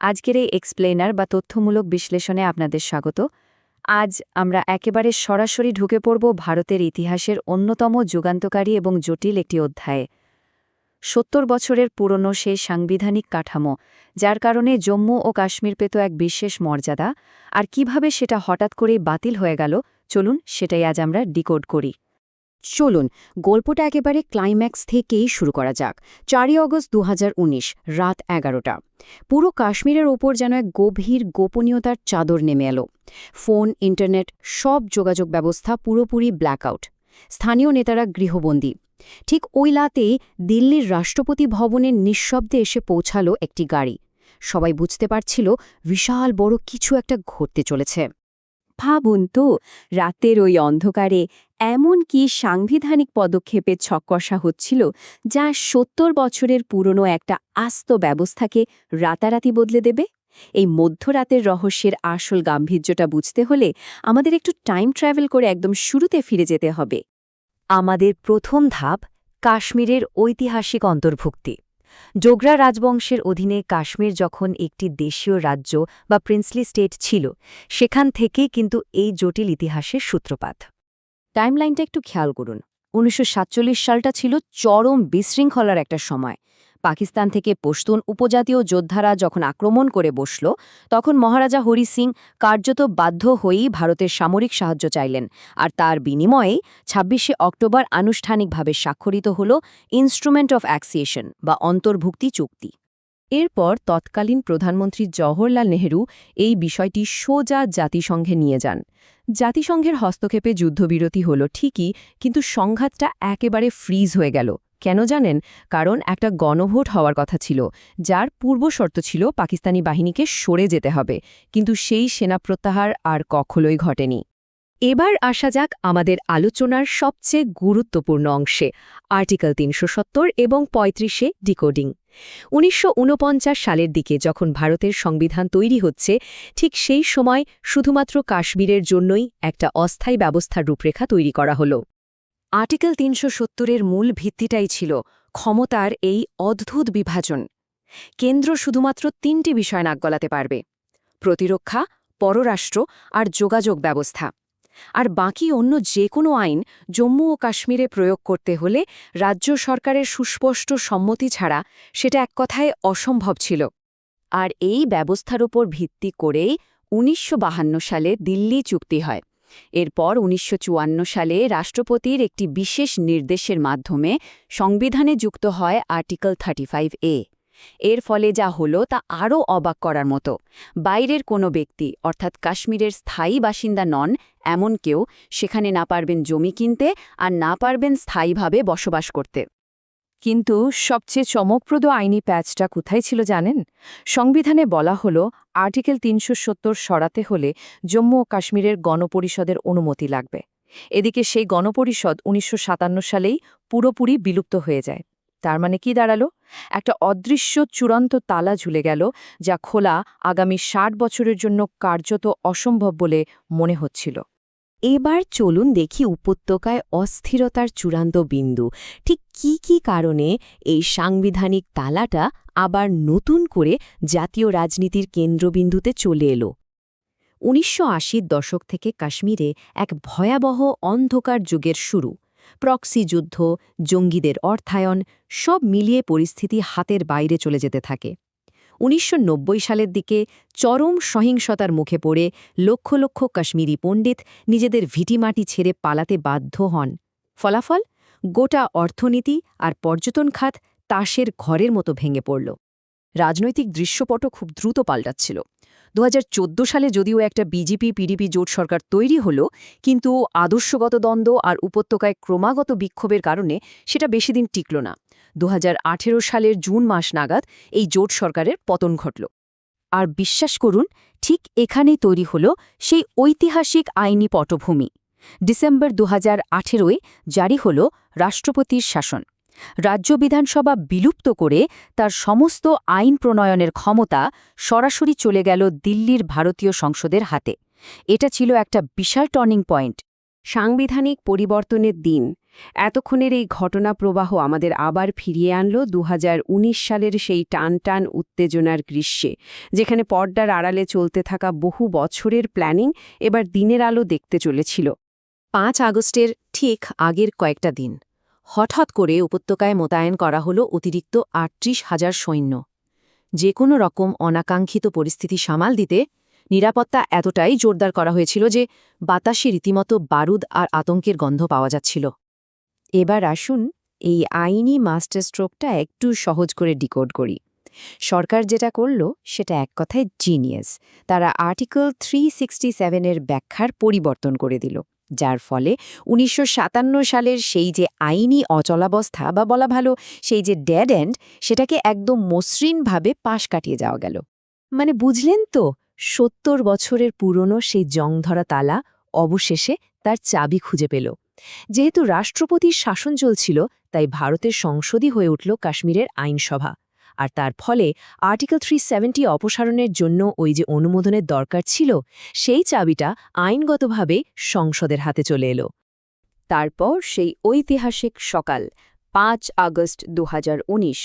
আজকের এই এক্সপ্লেনার বা তথ্যমূলক বিশ্লেষণে আপনাদের স্বাগত। আজ আমরা একেবারে সরাসরি ঢুকে পড়ব ভারতের ইতিহাসের অন্যতম যুগান্তকারী এবং জটিল একটি অধ্যায়ে। ৭০ বছরের পুরনো সেই সাংবিধানিক কাঠামো, যার কারণে জম্মু ও কাশ্মীর পেত এক বিশেষ মর্যাদা, আর কিভাবে সেটা হঠাৎ করেই বাতিল হয়ে গেল, চলুন সেটাই আজ আমরা ডিকোড করি। চলুন গল্পটা একেবারে ক্লাইম্যাক্স থেকেই শুরু করা যাক। ৪ অগস্ট ২০১৯ রাত ১১টা। পুরো কাশ্মীরের ওপর যেন এক গভীর গোপনীয়তার চাদর নেমে এলো। ফোন, ইন্টারনেট, সব যোগাযোগ ব্যবস্থা পুরোপুরি ব্ল্যাকআউট। স্থানীয় নেতারা গৃহবন্দী। ঠিক ওই রাতেই দিল্লির রাষ্ট্রপতি ভবনের নিঃশব্দে এসে পৌঁছালো একটি গাড়ি। সবাই বুঝতে পারছিল বিশাল বড় কিছু একটা ঘটতে চলেছে। ভাবুন তো, রাতের ওই অন্ধকারে এমন কি সাংবিধানিক পদক্ষেপের ছক্কষা হচ্ছিল, যা ৭০ বছরের পুরনো একটা আস্ত ব্যবস্থাকে রাতারাতি বদলে দেবে। এই মধ্যরাতের রহস্যের আসল গাম্ভীর্যটা বুঝতে হলে আমাদের একটু টাইম ট্রাভেল করে একদম শুরুতে ফিরে যেতে হবে। আমাদের প্রথম ধাপ কাশ্মীরের ঐতিহাসিক অন্তর্ভুক্তি। ডোগরা রাজবংশের অধীনে কাশ্মীর যখন একটি দেশীয় রাজ্য বা প্রিন্সলি স্টেট ছিল, সেখান থেকেই কিন্তু এই জটিল ইতিহাসের সূত্রপাত। টাইমলাইনটা একটু খেয়াল করুন। ১৯৪৭ সালটা ছিল চরম বিশৃঙ্খলার একটা সময়। পাকিস্তান থেকে পশতুন উপজাতীয় যোদ্ধারা যখন আক্রমণ করে বসল, তখন মহারাজা হরি সিং কার্যত বাধ্য হয়েই ভারতের সামরিক সাহায্য চাইলেন, আর তার বিনিময়েই ২৬শে অক্টোবর আনুষ্ঠানিকভাবে স্বাক্ষরিত হল ইনস্ট্রুমেন্ট অফ অ্যাক্সিয়েশন বা অন্তর্ভুক্তি চুক্তি। এরপর তৎকালীন প্রধানমন্ত্রী জওহরলাল নেহরু এই বিষয়টি সোজা জাতিসংঘে নিয়ে যান। জাতিসংঘের হস্তক্ষেপে যুদ্ধবিরতি হল ঠিকই, কিন্তু সংঘাতটা একেবারে ফ্রিজ হয়ে গেল। কেন জানেন? কারণ একটা গণভোট হওয়ার কথা ছিল, যার পূর্বশর্ত ছিল পাকিস্তানি বাহিনীকে সরে যেতে হবে, কিন্তু সেই সেনা প্রত্যাহার আর কখনোই ঘটেনি। এবার আসা যাক আমাদের আলোচনার সবচেয়ে গুরুত্বপূর্ণ অংশে, আর্টিকেল ৩৭০ এবং ৩৫-এ ডিকোডিং। ১৯৪৯ সালের দিকে যখন ভারতের সংবিধান তৈরি হচ্ছে, ঠিক সেই সময় শুধুমাত্র কাশ্মীরের জন্যই একটা অস্থায়ী ব্যবস্থার রূপরেখা তৈরি করা হল। আর্টিকেল ৩৭০-এর মূল ভিত্তিটাই ছিল ক্ষমতার এই অদ্ভুত বিভাজন। কেন্দ্র শুধুমাত্র ৩টি বিষয় নাক গলাতে পারবে: প্রতিরক্ষা, পররাষ্ট্র আর যোগাযোগ ব্যবস্থা। আর বাকি অন্য যে কোনো আইন জম্মু ও কাশ্মীরে প্রয়োগ করতে হলে রাজ্য সরকারের সুস্পষ্ট সম্মতি ছাড়া সেটা এক কথায় অসম্ভব ছিল। আর এই ব্যবস্থার উপর ভিত্তি করেই ১৯৫২ সালে দিল্লি চুক্তি হয়। এরপর ১৯৫৪ সালে রাষ্ট্রপতির একটি বিশেষ নির্দেশের মাধ্যমে সংবিধানে যুক্ত হয় আর্টিকেল 35A। এর ফলে যা হলো তা আরও অবাক করার মতো। বাইরের কোনো ব্যক্তি, অর্থাৎ কাশ্মীরের স্থায়ী বাসিন্দা নন এমন কেউ, সেখানে না পারবেন জমি কিনতে আর না পারবেন স্থায়ীভাবে বসবাস করতে। কিন্তু সবচেয়ে চমকপ্রদ আইনি প্যাচটা কোথায় ছিল জানেন? সংবিধানে বলা হলো আর্টিকেল ৩৭০ সরাতে হলে জম্মু ও কাশ্মীরের গণপরিষদের অনুমতি লাগবে। এদিকে সেই গণপরিষদ ১৯৫৭ সালেই পুরোপুরি বিলুপ্ত হয়ে যায়। তার মানে কি দাঁড়ালো? একটা অদৃশ্য চূড়ান্ত তালা ঝুলে গেল, যা খোলা আগামী ৬০ বছরের জন্য কার্যত অসম্ভব বলে মনে হচ্ছিল। এবার চলুন দেখি উপত্যকায় অস্থিরতার চূড়ান্ত বিন্দু। ঠিক কি কারণে এই সাংবিধানিক তালাটা আবার নতুন করে জাতীয় রাজনীতির কেন্দ্রবিন্দুতে চলে এলো? ১৯৮০ দশক থেকে কাশ্মীরে এক ভয়াবহ অন্ধকার যুগের শুরু। প্রক্সি যুদ্ধ, জঙ্গিদের অর্থায়ন, সব মিলিয়ে পরিস্থিতি হাতের বাইরে চলে যেতে থাকে। ১৯৯০ সালের দিকে চরম সহিংসতার মুখে পড়ে লক্ষ লক্ষ কাশ্মীরি পণ্ডিত নিজেদের ভিটিমাটি ছেড়ে পালাতে বাধ্য হন। ফলাফল, গোটা অর্থনীতি আর পর্যটন খাত তাসের ঘরের মতো ভেঙে পড়ল। রাজনৈতিক দৃশ্যপটও খুব দ্রুত পাল্টাচ্ছিল। ২০১৪ সালে যদিও একটা বিজেপি-পিডিপি জোট সরকার তৈরি হল, কিন্তু আদর্শগত দ্বন্দ্ব আর উপত্যকায় ক্রমাগত বিক্ষোভের কারণে সেটা বেশিদিন টিকল না। ২০১৮ সালের জুন মাস নাগাদ এই জোট সরকারের পতন ঘটল। আর বিশ্বাস করুন, ঠিক এখানেই তৈরি হল সেই ঐতিহাসিক আইনি পটভূমি। ডিসেম্বর ২০১৮-এ জারি হল রাষ্ট্রপতির শাসন। রাজ্য বিধানসভা বিলুপ্ত করে তার সমস্ত আইন প্রণয়নের ক্ষমতা সরাসরি চলে গেল দিল্লির ভারতীয় সংসদের হাতে। এটা ছিল একটা বিশাল টার্নিং পয়েন্ট। সাংবিধানিক পরিবর্তনের দিন, এতক্ষণের এই ঘটনা প্রবাহ আমাদের আবার ফিরিয়ে আনল 2019 সালের সেই টান উত্তেজনার গ্রীষ্মে, যেখানে পর্দার আড়ালে চলতে থাকা বহু বছরের প্ল্যানিং এবার দিনের আলো দেখতে চলেছিল। 5 আগস্টের ঠিক আগের কয়েকটা দিন হঠাৎ করে উপত্যকায় মোতায়েন করা হলো অতিরিক্ত 38,000 সৈন্য। যে কোনো রকম অনাকাঙ্ক্ষিত পরিস্থিতি সামাল দিতে নিরাপত্তা এতটাই জোরদার করা হয়েছিল যে বাতাসে রীতিমতো বারুদ আর আতঙ্কের গন্ধ পাওয়া যাচ্ছিল। এবার আসুন এই আইনি মাস্টারস্ট্রোকটা একটু সহজ করে ডিকোড করি। সরকার যেটা করল সেটা এক কথায় জিনিয়াস। তারা আর্টিকেল 367 এর ব্যাখ্যার পরিবর্তন করে দিল, যার ফলে 1957 সালের সেই যে আইনি অচলাবস্থা বা বলা ভালো সেই যে ডেড এন্ড, সেটাকে একদম মসৃণভাবে পাশ কাটিয়ে যাওয়া গেল। মানে বুঝলেন তো, 70 বছরের পুরনো সেই জংধরা তালা অবশেষে তার চাবি খুঁজে পেল। যেহেতু রাষ্ট্রপতির শাসন চলছিল, তাই ভারতের সংসদই হয়ে উঠল কাশ্মীরের আইনসভা। আর তার ফলে আর্টিকেল 370 অপসারণের জন্য ওই যে অনুমোদনের দরকার ছিল, সেই চাবিটা আইনগতভাবে সংসদের হাতে চলে এলো। তারপর সেই ঐতিহাসিক সকাল 5 আগস্ট 2019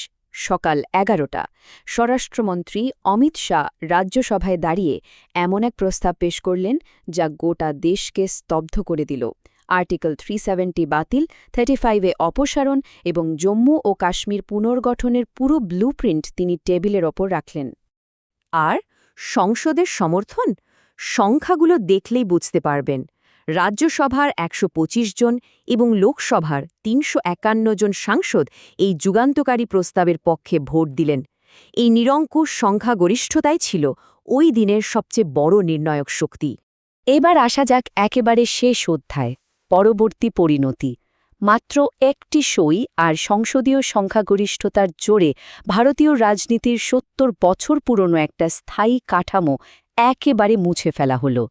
সকাল 11টা, স্বরাষ্ট্রমন্ত্রী অমিত শাহ রাজ্যসভায় দাঁড়িয়ে এমন এক প্রস্তাব পেশ করলেন যা গোটা দেশকে স্তব্ধ করে দিল। আর্টিকেল 370 বাতিল, 35-এ অপসারণ এবং জম্মু ও কাশ্মীর পুনর্গঠনের পুরো ব্লুপ্রিন্ট তিনি টেবিলের ওপর রাখলেন। আর সংসদের সমর্থন? সংখ্যাগুলো দেখলেই বুঝতে পারবেন। রাজ্যসভার 125 জন এবং লোকসভার 351 জন সাংসদ এই যুগান্তকারী প্রস্তাবের পক্ষে ভোট দিলেন। এই নিরঙ্কুশ সংখ্যাগরিষ্ঠতাই ছিল ওই দিনের সবচেয়ে বড় নির্ণায়ক শক্তি। এবার আসা যাক একেবারে শেষ অধ্যায়, পরবর্তী পরিণতি। মাত্র একটি সই আর সংসদীয় সংখ্যাগরিষ্ঠতার জোরে ভারতীয় রাজনীতির 70 বছর পুরনো একটা স্থায়ী কাঠামো একেবারে মুছে ফেলা হলো।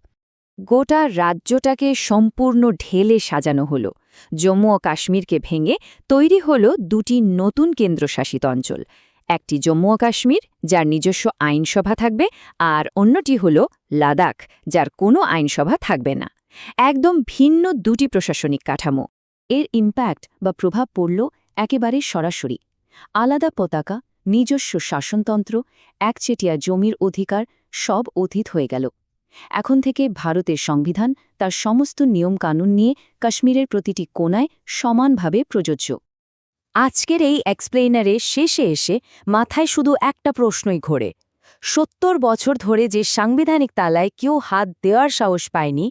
গোটা রাজ্যটাকে সম্পূর্ণ ঢেলে সাজানো হলো। জম্মু ও কাশ্মীরকে ভেঙে তৈরি হলো দুটি নতুন কেন্দ্রশাসিত অঞ্চল। একটি জম্মু ও কাশ্মীর, যার নিজস্ব আইনসভা থাকবে, আর অন্যটি হল লাদাখ, যার কোনো আইনসভা থাকবে না। একদম ভিন্ন দুটি প্রশাসনিক কাঠামো। এর ইম্প্যাক্ট বা প্রভাব পড়ল একেবারে সরাসরি। আলাদা পতাকা, নিজস্ব শাসনতন্ত্র, একচেটিয়া জমির অধিকার সব অতীত হয়ে গেল। এখন থেকে ভারতের সংবিধান তার সমস্ত নিয়মকানুন নিয়ে কাশ্মীরের প্রতিটি কোণায় সমানভাবে প্রযোজ্য। আজকের এই এক্সপ্লেইনারে শেষে এসে মাথায় শুধু একটা প্রশ্নই ঘোরে। 70 বছর ধরে যে সাংবিধানিক তালায় কেউ হাত দেওয়ার সাহস পায়নি,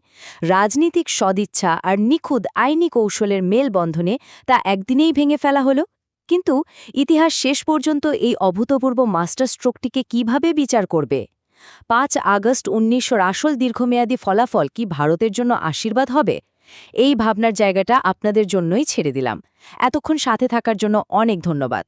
রাজনীতিক সদিচ্ছা আর নিখুঁত আইনি কৌশলের মেলবন্ধনে তা একদিনেই ভেঙে ফেলা হলো। কিন্তু ইতিহাস শেষ পর্যন্ত এই অভূতপূর্ব মাস্টারস্ট্রোকটিকে কিভাবে বিচার করবে? 5 আগস্ট 1900 আসল দীর্ঘমেয়াদী ফলাফল কি ভারতের জন্য আশীর্বাদ হবে? এই ভাবনার জায়গাটা আপনাদের জন্যই ছেড়ে দিলাম। এতক্ষণ সাথে থাকার জন্য অনেক ধন্যবাদ।